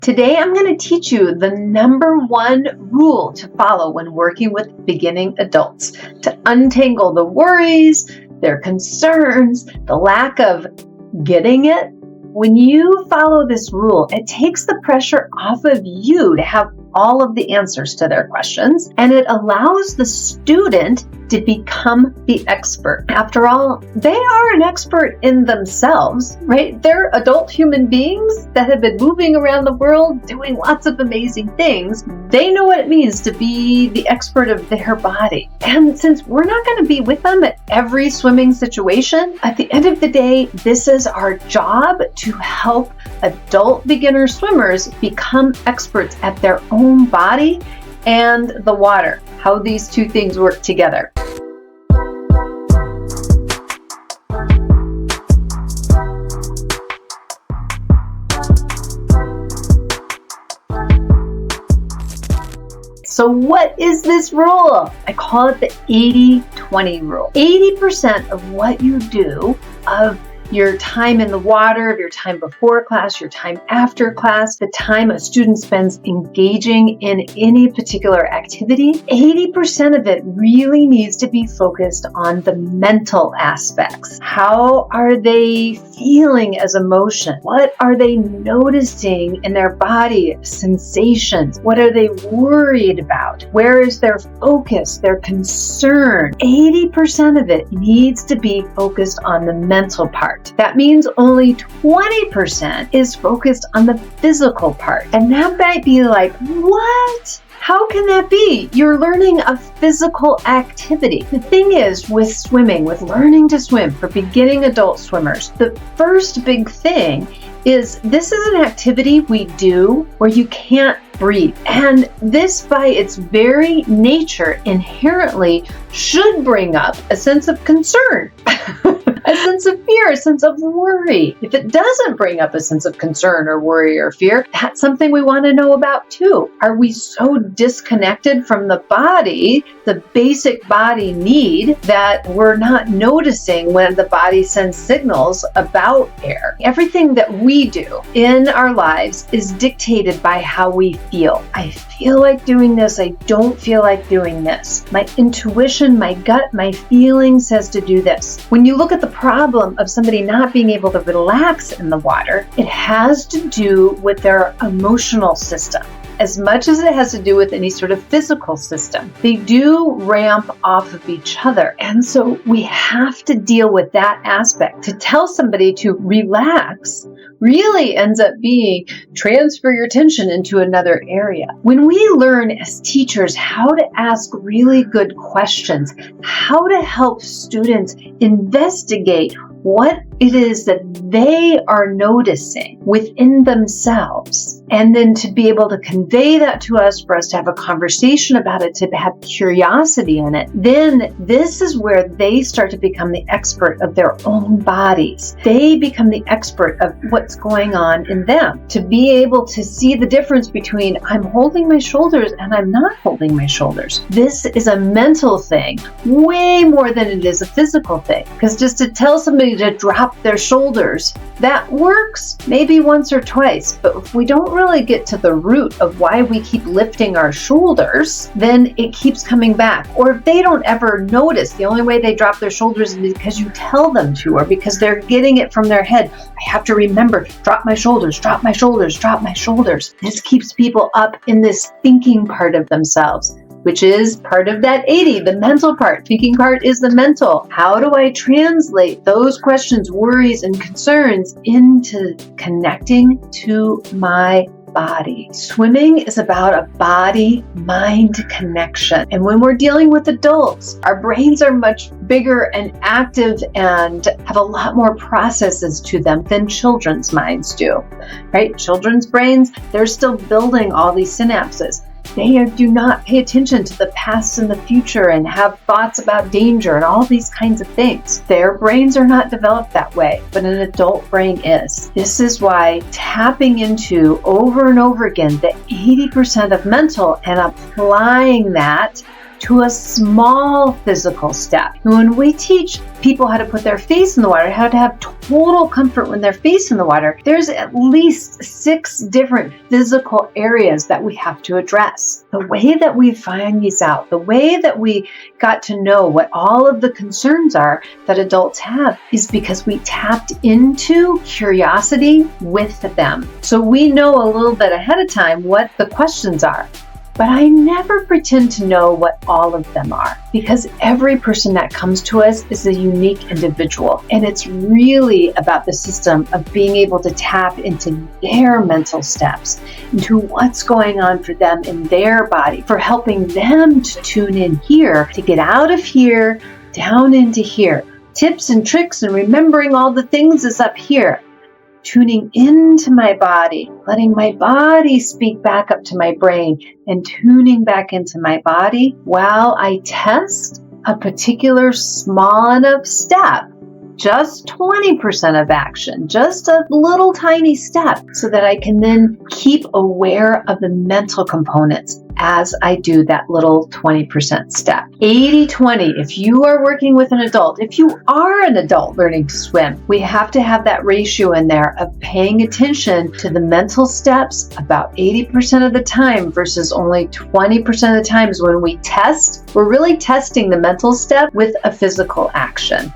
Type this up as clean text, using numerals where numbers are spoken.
Today, I'm going to teach you the number one rule to follow when working with beginning adults to untangle the worries, their concerns, the lack of getting it. When you follow this rule, it takes the pressure off of you to have all of the answers to their questions, and it allows the student to become the expert. After all, they are an expert in themselves, right? They're adult human beings that have been moving around the world doing lots of amazing things. They know what it means to be the expert of their body. And since we're not going to be with them at every swimming situation, at the end of the day, this is our job to help adult beginner swimmers become experts at their own body and the water, how these two things work together. So what is this rule? I call it the 80-20 rule. 80% of what you do, of your time in the water, of your time before class, your time after class, the time a student spends engaging in any particular activity, 80% of it really needs to be focused on the mental aspects. How are they feeling as emotion? What are they noticing in their body, sensations? What are they worried about? Where is their focus, their concern? 80% of it needs to be focused on the mental part. That means only 20% is focused on the physical part. And that might be like, what? How can that be? You're learning a physical activity. The thing is, with swimming, with learning to swim for beginning adult swimmers, the first big thing is this is an activity we do where you can't breathe. And this, by its very nature, inherently should bring up a sense of concern. A sense of fear, a sense of worry. If it doesn't bring up a sense of concern or worry or fear, that's something we want to know about too. Are we so disconnected from the body, the basic body need, that we're not noticing when the body sends signals about air? Everything that we do in our lives is dictated by how we feel. I feel like doing this. I don't feel like doing this. My intuition, my gut, my feeling says to do this. When you look at the problem of somebody not being able to relax in the water, it has to do with their emotional system as much as it has to do with any sort of physical system. They do ramp off of each other. And so we have to deal with that aspect. To tell somebody to relax really ends up being transfer your attention into another area. When we learn as teachers how to ask really good questions, how to help students investigate what it is that they are noticing within themselves, and then to be able to convey that to us, for us to have a conversation about it, to have curiosity in it, then this is where they start to become the expert of their own bodies. They become the expert of what's going on in them. To be able to see the difference between I'm holding my shoulders and I'm not holding my shoulders. This is a mental thing way more than it is a physical thing. Because just to tell somebody to drop their shoulders, that works maybe once or twice, but if we don't really get to the root of why we keep lifting our shoulders, then it keeps coming back. Or if they don't ever notice, the only way they drop their shoulders is because you tell them to, or because they're getting it from their head. I have to remember, drop my shoulders, drop my shoulders, drop my shoulders. This keeps people up in this thinking part of themselves, which is part of that 80, the mental part. Thinking part is the mental. How do I translate those questions, worries, and concerns into connecting to my body? Swimming is about a body-mind connection. And when we're dealing with adults, our brains are much bigger and active and have a lot more processes to them than children's minds do, right? Children's brains, they're still building all these synapses. They do not pay attention to the past and the future and have thoughts about danger and all these kinds of things. Their brains are not developed that way, but an adult brain is. This is why tapping into over and over again the 80% of mental and applying that to a small physical step. And when we teach people how to put their face in the water, how to have total comfort when their face in the water, there's at least 6 different physical areas that we have to address. The way that we find these out, the way that we got to know what all of the concerns are that adults have, is because we tapped into curiosity with them. So we know a little bit ahead of time what the questions are. But I never pretend to know what all of them are, because every person that comes to us is a unique individual. And it's really about the system of being able to tap into their mental steps, into what's going on for them in their body, for helping them to tune in here, to get out of here, down into here. Tips and tricks and remembering all the things is up here. Tuning into my body, letting my body speak back up to my brain, and tuning back into my body while I test a particular small enough step, just 20% of action, just a little tiny step, so that I can then keep aware of the mental components as I do that little 20% step. 80-20, if you are working with an adult, if you are an adult learning to swim, we have to have that ratio in there of paying attention to the mental steps about 80% of the time versus only 20% of the times when we test. We're really testing the mental step with a physical action.